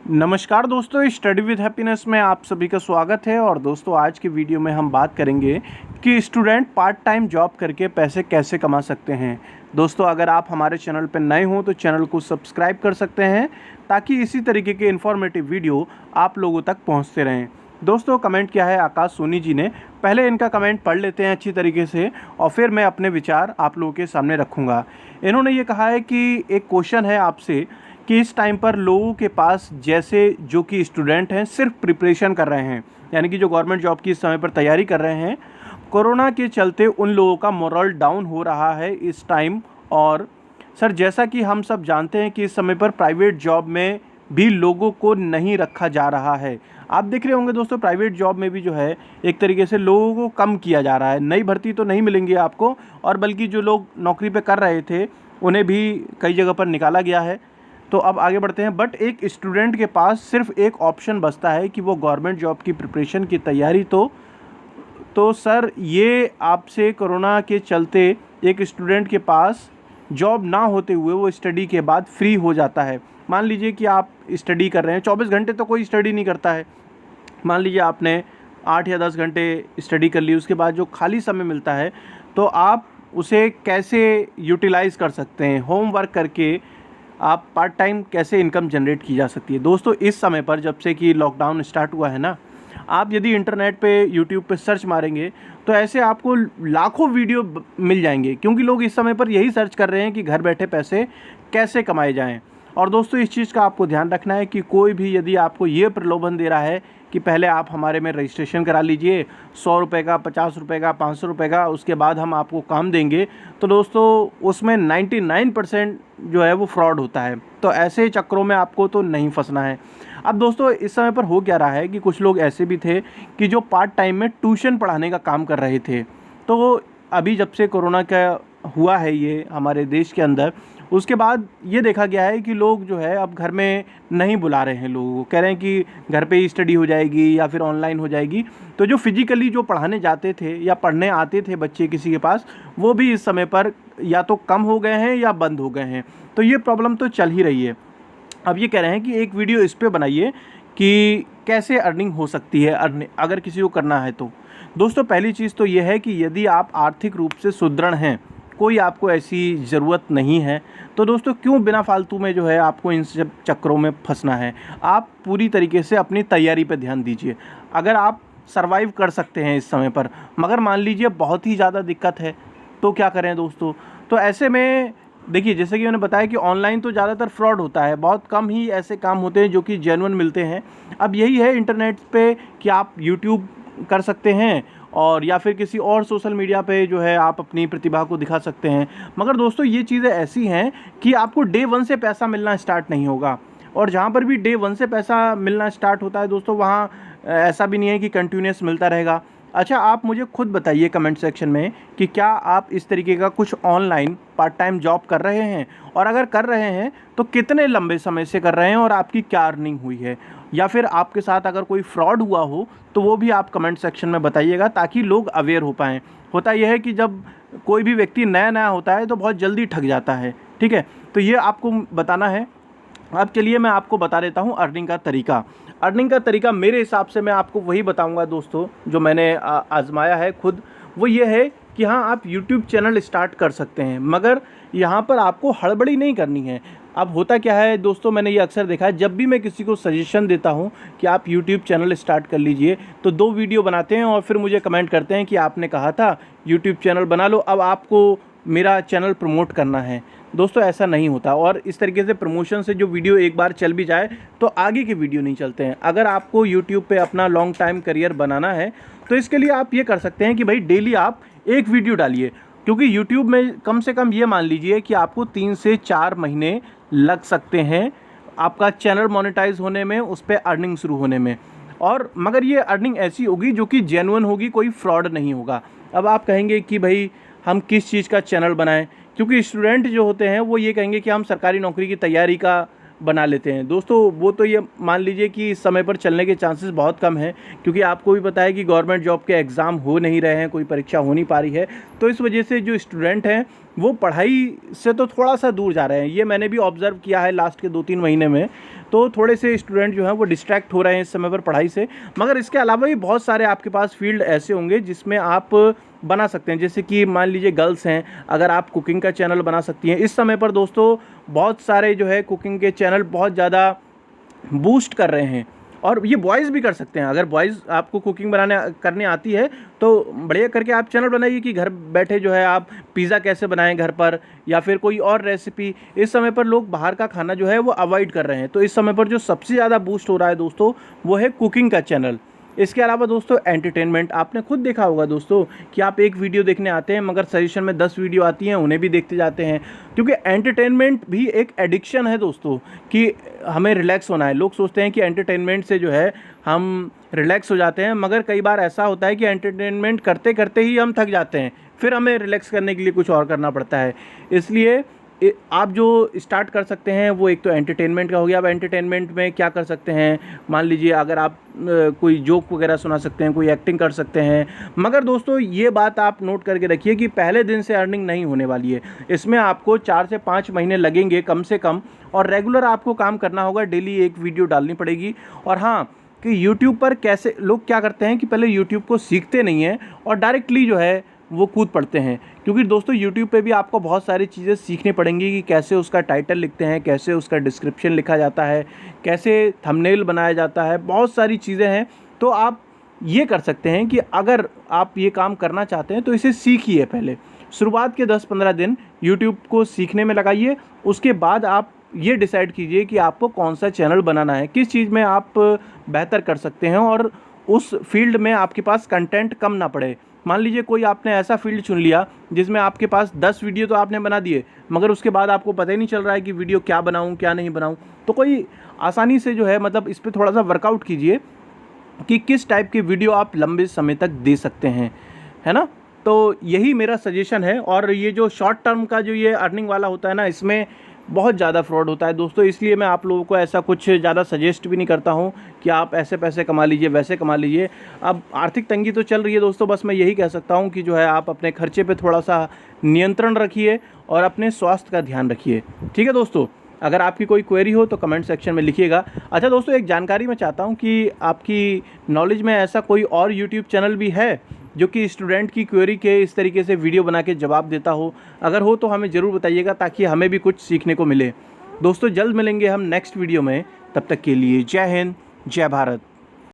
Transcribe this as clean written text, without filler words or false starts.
नमस्कार दोस्तों, study with happiness में आप सभी का स्वागत है। और दोस्तों, आज की वीडियो में हम बात करेंगे कि स्टूडेंट पार्ट टाइम जॉब करके पैसे कैसे कमा सकते हैं। दोस्तों, अगर आप हमारे चैनल पर नए हों तो चैनल को सब्सक्राइब कर सकते हैं ताकि इसी तरीके के इन्फॉर्मेटिव वीडियो आप लोगों तक पहुंचते रहें। दोस्तों, कमेंट किया है आकाश सोनी जी ने। पहले इनका कमेंट पढ़ लेते हैं अच्छी तरीके से और फिर मैं अपने विचार आप लोगों के सामने रखूँगा। इन्होंने ये कहा है कि एक क्वेश्चन है आपसे कि इस टाइम पर लोगों के पास, जैसे जो कि स्टूडेंट हैं, सिर्फ प्रिपरेशन कर रहे हैं, यानी कि जो गवर्नमेंट जॉब की इस समय पर तैयारी कर रहे हैं, कोरोना के चलते उन लोगों का मोरल डाउन हो रहा है इस टाइम। और सर, जैसा कि हम सब जानते हैं कि इस समय पर प्राइवेट जॉब में भी लोगों को नहीं रखा जा रहा है। आप देख रहे होंगे दोस्तों, प्राइवेट जॉब में भी जो है एक तरीके से लोगों को कम किया जा रहा है। नई भर्ती तो नहीं मिलेंगी आपको, और बल्कि जो लोग नौकरी पे कर रहे थे उन्हें भी कई जगह पर निकाला गया है। तो अब आगे बढ़ते हैं। बट एक स्टूडेंट के पास सिर्फ एक ऑप्शन बचता है कि वो गवर्नमेंट जॉब की प्रिपरेशन की तैयारी तो सर, ये आपसे कोरोना के चलते एक स्टूडेंट के पास जॉब ना होते हुए वो स्टडी के बाद फ्री हो जाता है। मान लीजिए कि आप स्टडी कर रहे हैं, 24 घंटे तो कोई स्टडी नहीं करता है। मान लीजिए आपने 8 या 10 घंटे स्टडी कर ली, उसके बाद जो खाली समय मिलता है तो आप उसे कैसे यूटिलाइज़ कर सकते हैं, होमवर्क करके आप पार्ट टाइम कैसे इनकम जनरेट की जा सकती है। दोस्तों, इस समय पर जब से कि लॉकडाउन स्टार्ट हुआ है ना, आप यदि इंटरनेट पे, यूट्यूब पे सर्च मारेंगे तो ऐसे आपको लाखों वीडियो मिल जाएंगे, क्योंकि लोग इस समय पर यही सर्च कर रहे हैं कि घर बैठे पैसे कैसे कमाए जाएं। और दोस्तों, इस चीज़ का आपको ध्यान रखना है कि कोई भी यदि आपको ये प्रलोभन दे रहा है कि पहले आप हमारे में रजिस्ट्रेशन करा लीजिए, 100 रुपये का, 50 रुपये का, 500 रुपये का, उसके बाद हम आपको काम देंगे, तो दोस्तों उसमें 99% जो है वो फ्रॉड होता है। तो ऐसे चक्करों में आपको तो नहीं फंसना है। अब दोस्तों, इस समय पर हो क्या रहा है कि कुछ लोग ऐसे भी थे कि जो पार्ट टाइम में ट्यूशन पढ़ाने का काम कर रहे थे। तो अभी जब से कोरोना का हुआ है ये हमारे देश के अंदर, उसके बाद ये देखा गया है कि लोग जो है अब घर में नहीं बुला रहे हैं लोगों को, कह रहे हैं कि घर पे ही स्टडी हो जाएगी या फिर ऑनलाइन हो जाएगी। तो जो फिजिकली जो पढ़ाने जाते थे या पढ़ने आते थे बच्चे किसी के पास, वो भी इस समय पर या तो कम हो गए हैं या बंद हो गए हैं। तो ये प्रॉब्लम तो चल ही रही है। अब ये कह रहे हैं कि एक वीडियो इस पे बनाइए कि कैसे अर्निंग हो सकती है, अगर किसी को करना है तो। दोस्तों, पहली चीज़ तो ये है कि यदि आप आर्थिक रूप से सुदृढ़ हैं, कोई आपको ऐसी ज़रूरत नहीं है, तो दोस्तों क्यों बिना फालतू में जो है आपको इन सब चक्करों में फंसना है। आप पूरी तरीके से अपनी तैयारी पर ध्यान दीजिए। अगर आप सर्वाइव कर सकते हैं इस समय पर, मगर मान लीजिए बहुत ही ज़्यादा दिक्कत है, तो क्या करें दोस्तों। तो ऐसे में देखिए, जैसे कि मैंने बताया कि ऑनलाइन तो ज़्यादातर फ्रॉड होता है, बहुत कम ही ऐसे काम होते हैं जो कि जेन्युइन मिलते हैं। अब यही है इंटरनेट पे कि आप यूट्यूब कर सकते हैं और या फिर किसी और सोशल मीडिया पे जो है आप अपनी प्रतिभा को दिखा सकते हैं। मगर दोस्तों, ये चीज़ें ऐसी हैं कि आपको डे 1 से पैसा मिलना स्टार्ट नहीं होगा। और जहाँ पर भी डे 1 से पैसा मिलना स्टार्ट होता है दोस्तों, वहाँ ऐसा भी नहीं है कि कंटिन्यूस मिलता रहेगा। अच्छा, आप मुझे खुद बताइए कमेंट सेक्शन में कि क्या आप इस तरीके का कुछ ऑनलाइन पार्ट टाइम जॉब कर रहे हैं, और अगर कर रहे हैं तो कितने लंबे समय से कर रहे हैं और आपकी क्या अर्निंग हुई है, या फिर आपके साथ अगर कोई फ्रॉड हुआ हो तो वो भी आप कमेंट सेक्शन में बताइएगा ताकि लोग अवेयर हो पाएँ। होता यह है कि जब कोई भी व्यक्ति नया नया होता है तो बहुत जल्दी ठग जाता है, ठीक है। तो ये आपको बताना है। अब चलिए मैं आपको बता देता हूँ अर्निंग का तरीका। अर्निंग का तरीका मेरे हिसाब से मैं आपको वही बताऊँगा दोस्तों जो मैंने आज़माया है खुद। वो ये है कि हाँ, आप यूट्यूब चैनल स्टार्ट कर सकते हैं, मगर यहाँ पर आपको हड़बड़ी नहीं करनी है। अब होता क्या है दोस्तों, मैंने ये अक्सर देखा है, जब भी मैं किसी को सजेशन देता हूँ कि आप यूट्यूब चैनल स्टार्ट कर लीजिए, तो 2 वीडियो बनाते हैं और फिर मुझे कमेंट करते हैं कि आपने कहा था यूट्यूब चैनल बना लो, अब आपको मेरा चैनल प्रमोट करना है। दोस्तों, ऐसा नहीं होता। और इस तरीके से प्रमोशन से जो वीडियो एक बार चल भी जाए तो आगे के वीडियो नहीं चलते हैं। अगर आपको यूट्यूब पे अपना लॉन्ग टाइम करियर बनाना है तो इसके लिए आप ये कर सकते हैं कि भाई डेली आप एक वीडियो डालिए, क्योंकि यूट्यूब में कम से कम ये मान लीजिए कि आपको 3 से 4 महीने लग सकते हैं आपका चैनल मोनेटाइज होने में, उस पर अर्निंग शुरू होने में। और मगर ये अर्निंग ऐसी होगी जो कि जेन्युइन होगी, कोई फ्रॉड नहीं होगा। अब आप कहेंगे कि भाई हम किस चीज़ का चैनल बनाएं, क्योंकि स्टूडेंट जो होते हैं वो ये कहेंगे कि हम सरकारी नौकरी की तैयारी का बना लेते हैं। दोस्तों वो तो ये मान लीजिए कि इस समय पर चलने के चांसेस बहुत कम हैं, क्योंकि आपको भी पता है कि गवर्नमेंट जॉब के एग्ज़ाम हो नहीं रहे हैं, कोई परीक्षा हो नहीं पा रही है। तो इस वजह से जो स्टूडेंट हैं वो पढ़ाई से तो थोड़ा सा दूर जा रहे हैं। ये मैंने भी ऑब्ज़र्व किया है लास्ट के 2-3 महीने में। तो थोड़े से स्टूडेंट जो हैं वो डिस्ट्रैक्ट हो रहे हैं इस समय पर पढ़ाई से। मगर इसके अलावा भी बहुत सारे आपके पास फील्ड ऐसे होंगे जिसमें आप बना सकते हैं। जैसे कि मान लीजिए गर्ल्स हैं, अगर आप कुकिंग का चैनल बना सकती हैं। इस समय पर दोस्तों बहुत सारे जो है कुकिंग के चैनल बहुत ज़्यादा बूस्ट कर रहे हैं, और ये बॉयज़ भी कर सकते हैं। अगर बॉयज़ आपको कुकिंग बनाने करने आती है तो बढ़िया करके आप चैनल बनाइए कि घर बैठे जो है आप पिज़्ज़ा कैसे बनाएं घर पर, या फिर कोई और रेसिपी। इस समय पर लोग बाहर का खाना जो है वो अवॉइड कर रहे हैं, तो इस समय पर जो सबसे ज़्यादा बूस्ट हो रहा है दोस्तों वो है कुकिंग का चैनल। इसके अलावा दोस्तों एंटरटेनमेंट, आपने खुद देखा होगा दोस्तों कि आप एक वीडियो देखने आते हैं मगर सजेशन में 10 वीडियो आती हैं, उन्हें भी देखते जाते हैं। क्योंकि एंटरटेनमेंट भी एक एडिक्शन है दोस्तों, कि हमें रिलैक्स होना है। लोग सोचते हैं कि एंटरटेनमेंट से जो है हम रिलैक्स हो जाते हैं, मगर कई बार ऐसा होता है कि एंटरटेनमेंट करते करते ही हम थक जाते हैं, फिर हमें रिलैक्स करने के लिए कुछ और करना पड़ता है। इसलिए आप जो स्टार्ट कर सकते हैं वो एक तो एंटरटेनमेंट का हो गया। अब एंटरटेनमेंट में क्या कर सकते हैं, मान लीजिए अगर आप कोई जोक वगैरह सुना सकते हैं, कोई एक्टिंग कर सकते हैं। मगर दोस्तों ये बात आप नोट करके रखिए कि पहले दिन से अर्निंग नहीं होने वाली है। इसमें आपको 4 से 5 महीने लगेंगे कम से कम, और रेगुलर आपको काम करना होगा, डेली एक वीडियो डालनी पड़ेगी। और हाँ, कि यूट्यूब पर कैसे लोग क्या करते हैं कि पहले यूट्यूब को सीखते नहीं हैं और डायरेक्टली जो है वो कूद पड़ते हैं। क्योंकि दोस्तों यूट्यूब पे भी आपको बहुत सारी चीज़ें सीखनी पड़ेंगी कि कैसे उसका टाइटल लिखते हैं, कैसे उसका डिस्क्रिप्शन लिखा जाता है, कैसे थंबनेल बनाया जाता है, बहुत सारी चीज़ें हैं। तो आप ये कर सकते हैं कि अगर आप ये काम करना चाहते हैं तो इसे सीखिए। पहले शुरुआत के 10-15 दिन यूट्यूब को सीखने में लगाइए। उसके बाद आप ये डिसाइड कीजिए कि आपको कौन सा चैनल बनाना है, किस चीज़ में आप बेहतर कर सकते हैं और उस फील्ड में आपके पास कंटेंट कम ना पड़े। मान लीजिए कोई आपने ऐसा फील्ड चुन लिया जिसमें आपके पास 10 वीडियो तो आपने बना दिए, मगर उसके बाद आपको पता ही नहीं चल रहा है कि वीडियो क्या बनाऊं क्या नहीं बनाऊं। तो कोई आसानी से जो है मतलब इस पर थोड़ा सा वर्कआउट कीजिए कि किस टाइप की वीडियो आप लंबे समय तक दे सकते हैं, है ना। तो यही मेरा सजेशन है। और ये जो शॉर्ट टर्म का जो ये अर्निंग वाला होता है ना, इसमें बहुत ज़्यादा फ्रॉड होता है दोस्तों। इसलिए मैं आप लोगों को ऐसा कुछ ज़्यादा सजेस्ट भी नहीं करता हूँ कि आप ऐसे पैसे कमा लीजिए वैसे कमा लीजिए। अब आर्थिक तंगी तो चल रही है दोस्तों, बस मैं यही कह सकता हूँ कि जो है आप अपने खर्चे पे थोड़ा सा नियंत्रण रखिए और अपने स्वास्थ्य का ध्यान रखिए। ठीक है दोस्तों, अगर आपकी कोई क्वेरी हो तो कमेंट सेक्शन में लिखिएगा। अच्छा दोस्तों, एक जानकारी मैं चाहता हूँ कि आपकी नॉलेज में ऐसा कोई और यूट्यूब चैनल भी है जो कि स्टूडेंट की क्वेरी के इस तरीके से वीडियो बना के जवाब देता हो? अगर हो तो हमें ज़रूर बताइएगा, ताकि हमें भी कुछ सीखने को मिले। दोस्तों जल्द मिलेंगे हम नेक्स्ट वीडियो में, तब तक के लिए जय हिंद, जय भारत।